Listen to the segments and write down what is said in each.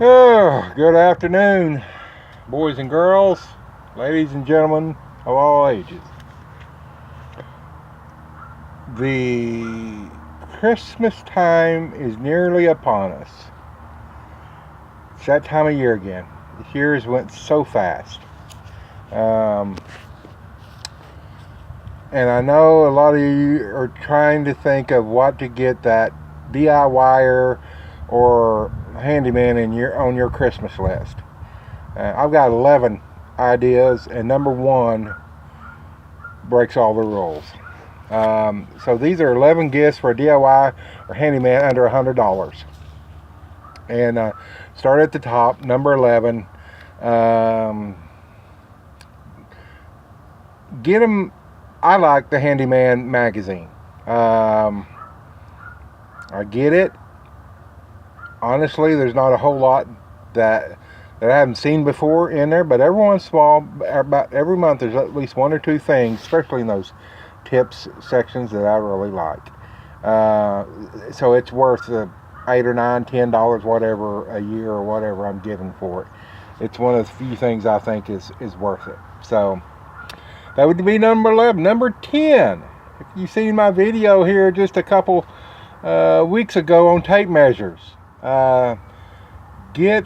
Oh, good afternoon, boys and girls, ladies and gentlemen of all ages. The Christmas time is nearly upon us. It's that time of year again. The years went so fast. Um, and I know a lot of you are trying to think of what to get that DIYer or handyman on your Christmas list. I've got 11 ideas, and number one breaks all the rules. So these are 11 gifts for a DIY or handyman under $100. And start at the top, number 11. Um, get them. I like the Handyman magazine. I get it. Honestly, there's not a whole lot that I haven't seen before in there, but every once in a while, about every month, there's at least one or two things, especially in those tips sections, that I really like. So it's worth the $8 or $9, $10, whatever a year or whatever I'm giving for it. It's one of the few things I think is worth it. So that would be number 11. Number 10. If you've seen my video here just a couple weeks ago on tape measures, get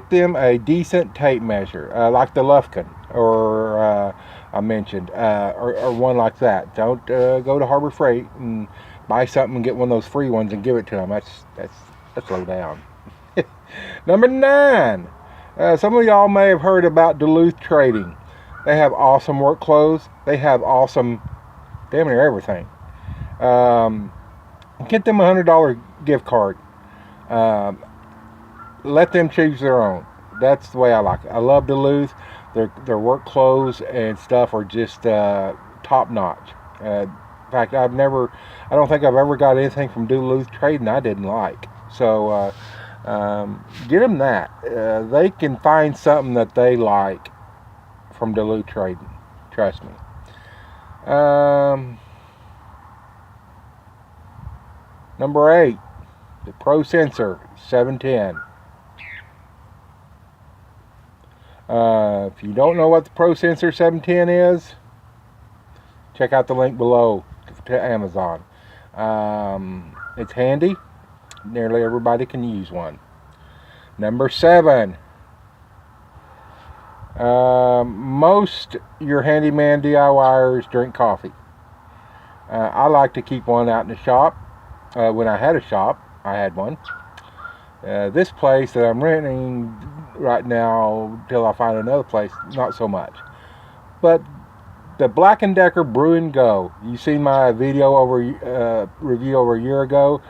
them a decent tape measure, like the Lufkin or I mentioned, or one like that. Don't go to Harbor Freight and buy something and get one of those free ones and give it to them. That's low down. Number 9. Some of y'all may have heard about Duluth Trading. They have awesome work clothes. They have awesome, damn near everything. Get them a $100 gift card. Let them choose their own. That's the way I like it. I love Duluth. Their work clothes and stuff are just top notch. In fact, I don't think I've ever got anything from Duluth Trading I didn't like. So get them that. They can find something that they like from Duluth Trading. Trust me. Number 8, the Pro Sensor 710. If you don't know what the Pro Sensor 710 is, check out the link below to Amazon. It's handy. Nearly everybody can use one. Number 7. Most your handyman DIYers drink coffee. I like to keep one out in the shop. When I had a shop, I had one. This place that I'm renting right now, till I find another place, not so much. But the Black & Decker Brew and Go, you seen my video review over a year ago.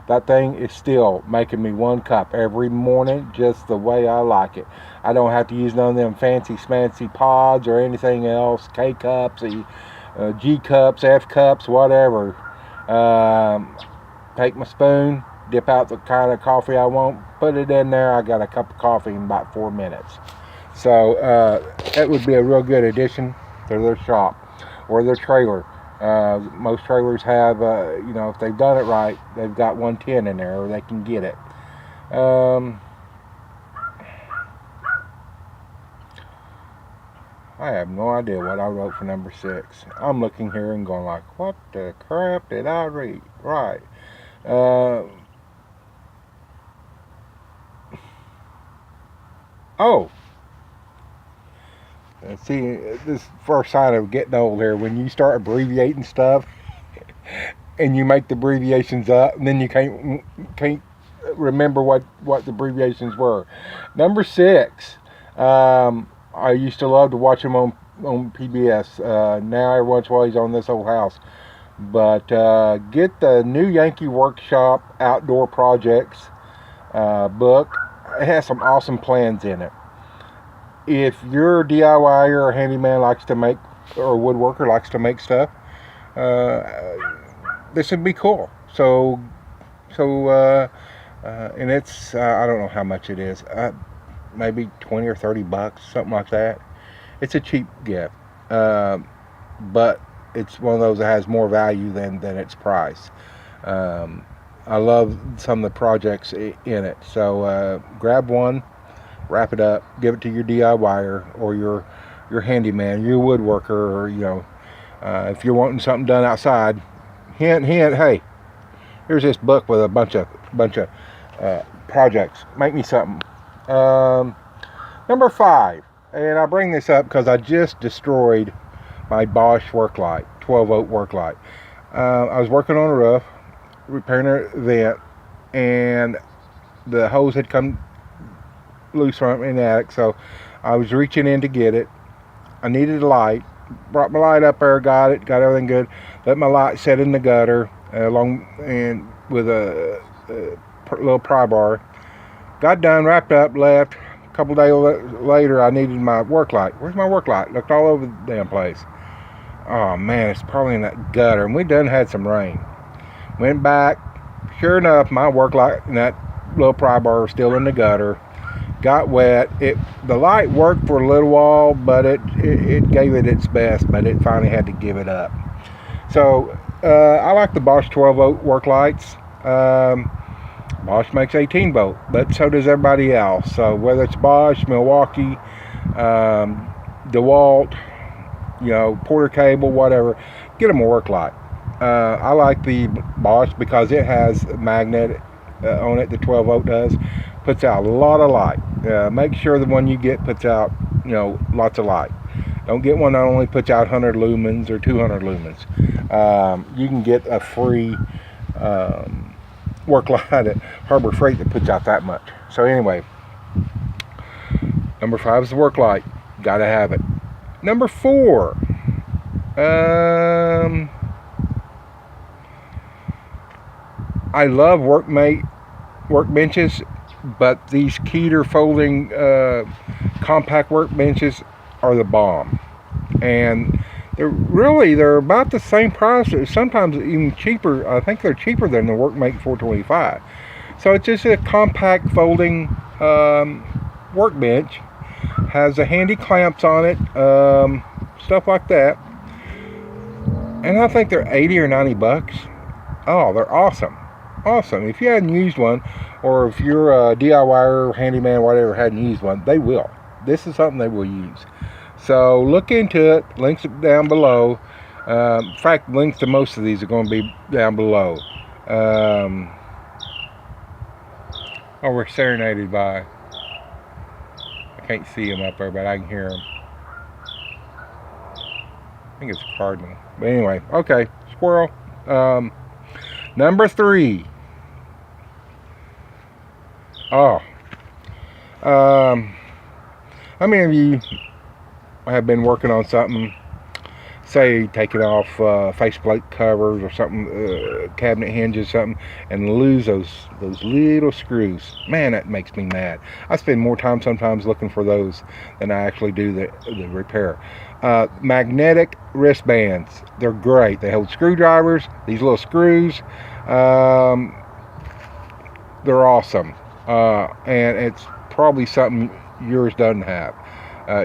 That thing is still making me 1 cup every morning, just the way I like it. I don't have to use none of them fancy smancy pods or anything else, K cups, G cups, F cups, whatever. Take my spoon, dip out the kind of coffee I want, put it in there. I got a cup of coffee in about 4 minutes. So that would be a real good addition to their shop or their trailer. Most trailers have, if they've done it right, they've got 110 in there, or they can get it. I have no idea what I wrote for number 6. I'm looking here and going like, what the crap did I read? Right. Oh, see, this first sign of getting old here, when you start abbreviating stuff and you make the abbreviations up, and then you can't remember what the abbreviations were. Number 6. I used to love to watch him on PBS. Now every once in a while he's on This Old House. But get the New Yankee Workshop Outdoor Projects book. It has some awesome plans in it. If you're a DIYer or handyman likes to make, or woodworker likes to make stuff, this would be cool. So and it's I don't know how much it is. Maybe 20 or 30 bucks, something like that. It's a cheap gift, but it's one of those that has more value than its price. I love some of the projects in it. So grab one, wrap it up, give it to your DIYer or your handyman, your woodworker, or if you're wanting something done outside. Hint, hint. Hey, here's this book with a bunch of projects. Make me something. Number 5, and I bring this up because I just destroyed my Bosch work light, 12-volt work light. I was working on a roof, repairing a vent, and the hose had come loose from it in the attic, so I was reaching in to get it. I needed a light. Brought my light up there, got everything good. Let my light set in the gutter along and with a little pry bar. Got done, wrapped up, left. A couple days later, I needed my work light. Where's my work light? Looked all over the damn place. Oh man, it's probably in that gutter. And we done had some rain. Went back. Sure enough, my work light and that little pry bar was still in the gutter. Got wet. The light worked for a little while, but it gave it its best, but it finally had to give it up. So I like the Bosch 12-volt work lights. Bosch makes 18-volt, but so does everybody else. So whether it's Bosch, Milwaukee, DeWalt, Porter Cable, whatever, get them a work light. I like the Bosch because it has a magnet on it. The 12-volt does. Puts out a lot of light. Make sure the one you get puts out, lots of light. Don't get one that only puts out 100 lumens or 200 lumens. You can get a free work light at Harbor Freight that puts out that much. So anyway, number 5 is the work light. Gotta have it. Number 4. I love workbenches, but these Keter folding compact workbenches are the bomb. And they're about the same price, sometimes even cheaper. I think they're cheaper than the Workmate 425. So it's just a compact folding workbench. Has the handy clamps on it, stuff like that. And I think they're 80 or 90 bucks. Oh, they're awesome. Awesome. If you hadn't used one, or if you're a DIYer, handyman, whatever, hadn't used one, they will. This is something they will use. So look into it. Links down below. In fact, links to most of these are going to be down below. We're serenaded by. I can't see them up there, but I can hear them. I think it's a cardinal. But anyway, okay, squirrel. Number 3. How many of you have been working on something, say taking off faceplate covers or something, cabinet hinges, something, and lose those little screws? Man, that makes me mad. I spend more time sometimes looking for those than I actually do the repair. Magnetic wristbands, they're great. They hold screwdrivers, these little screws. They're awesome. And it's probably something yours doesn't have,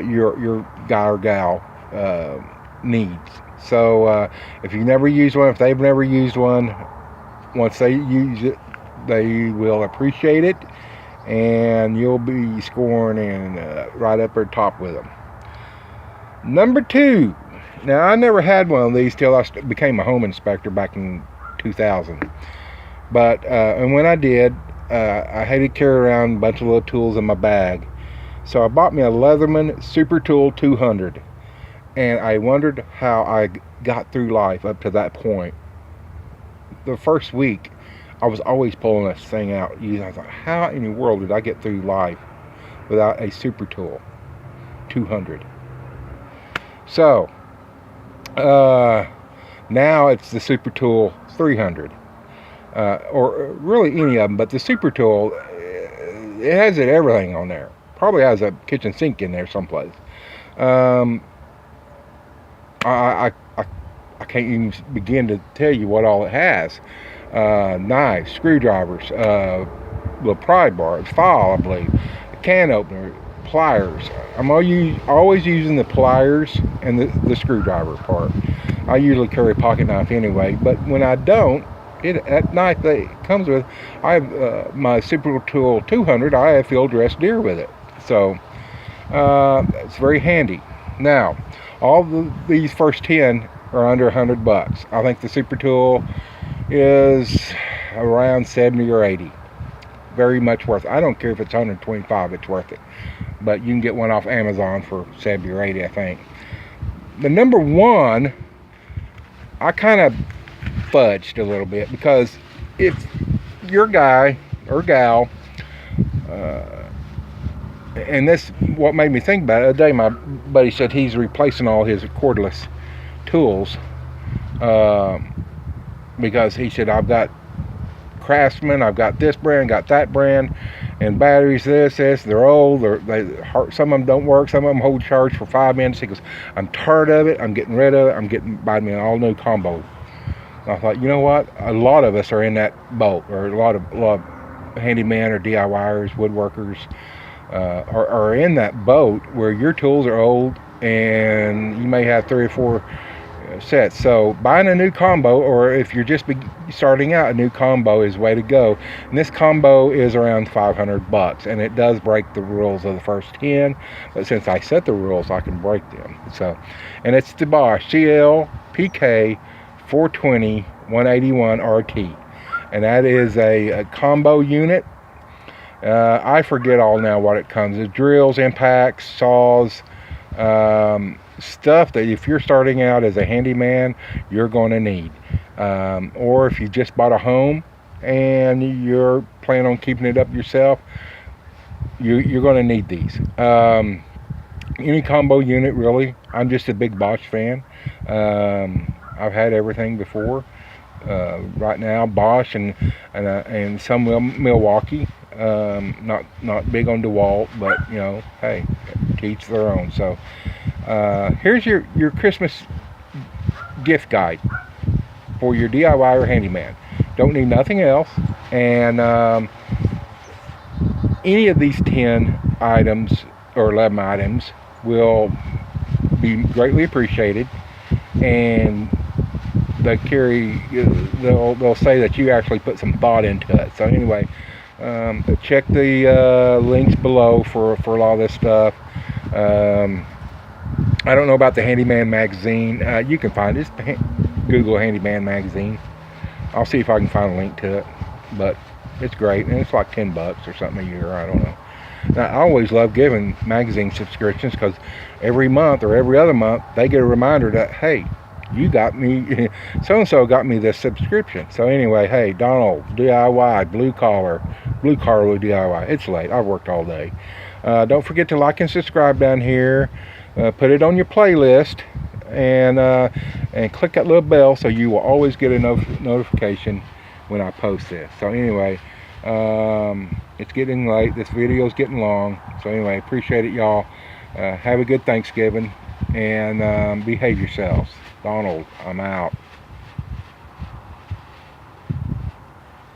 your guy or gal needs. So if you've never used one, if they've never used one, once they use it, they will appreciate it, and you'll be scoring and right up at top with them. Number 2. Now, I never had one of these till I became a home inspector back in 2000. But and when I did, I had to carry around a bunch of little tools in my bag. So I bought me a Leatherman Super Tool 200. And I wondered how I got through life up to that point. The first week, I was always pulling this thing out. I thought, how in the world did I get through life without a Super Tool 200? So, now it's the Super Tool 300. Or really any of them, but the Super Tool, it has everything on there. Probably has a kitchen sink in there someplace. I can't even begin to tell you what all it has. Knives, screwdrivers, little pry bars, file, I believe, a can opener, pliers. I'm always using the pliers and the screwdriver part. I usually carry a pocket knife anyway, but when I don't, That knife that it comes with, I have my Super Tool 200. I have field dressed deer with it, so it's very handy. Now, these first 10 are under $100. I think the Super Tool is around 70 or 80. Very much worth it. I don't care if it's 125, it's worth it. But you can get one off Amazon for 70 or 80, I think. The number one, I kind of fudged a little bit, because if your guy or gal, and this what made me think about it. The other day my buddy said he's replacing all his cordless tools, because he said, I've got Craftsman, I've got this brand, got that brand, and batteries they're old, some of them don't work, some of them hold charge for 5 minutes. He goes, I'm tired of it, I'm getting rid of it, I'm buying me an all new combo. And I thought, you know what, a lot of us are in that boat, or a lot of handyman or DIYers, woodworkers, are in that boat where your tools are old and you may have 3 or 4 sets. So buying a new combo, or if you're just starting out, a new combo is the way to go. And this combo is around $500, and it does break the rules of the first 10, but since I set the rules, I can break them. So, and it's the Bosch CLPK 420 181 RT, and that is a combo unit. I forget all now what it comes with: drills, impacts, saws, stuff that if you're starting out as a handyman, you're going to need. Or if you just bought a home and you're planning on keeping it up yourself, you're going to need these. Any combo unit, really. I'm just a big Bosch fan. I've had everything before. Right now, Bosch and some Milwaukee. Not big on DeWalt, but you know, hey, to each their own. So here's your Christmas gift guide for your DIY or handyman. Don't need nothing else, and any of these 10 items or 11 items will be greatly appreciated, and they'll say that you actually put some thought into it. So anyway, check the links below for a lot of this stuff. I don't know about the Handyman magazine. You can find it. Just Google Handyman magazine. I'll see if I can find a link to it. But it's great, and it's like $10 or something a year. I don't know. Now, I always love giving magazine subscriptions, because every month or every other month they get a reminder that, hey, you got me, so-and-so got me this subscription. So anyway, hey, Donald, DIY, blue collar DIY. It's late. I've worked all day. Don't forget to like and subscribe down here. Put it on your playlist, and click that little bell so you will always get a notification when I post this. So anyway, it's getting late. This video is getting long. So anyway, appreciate it, y'all. Have a good Thanksgiving, and behave yourselves. Donald, I'm out.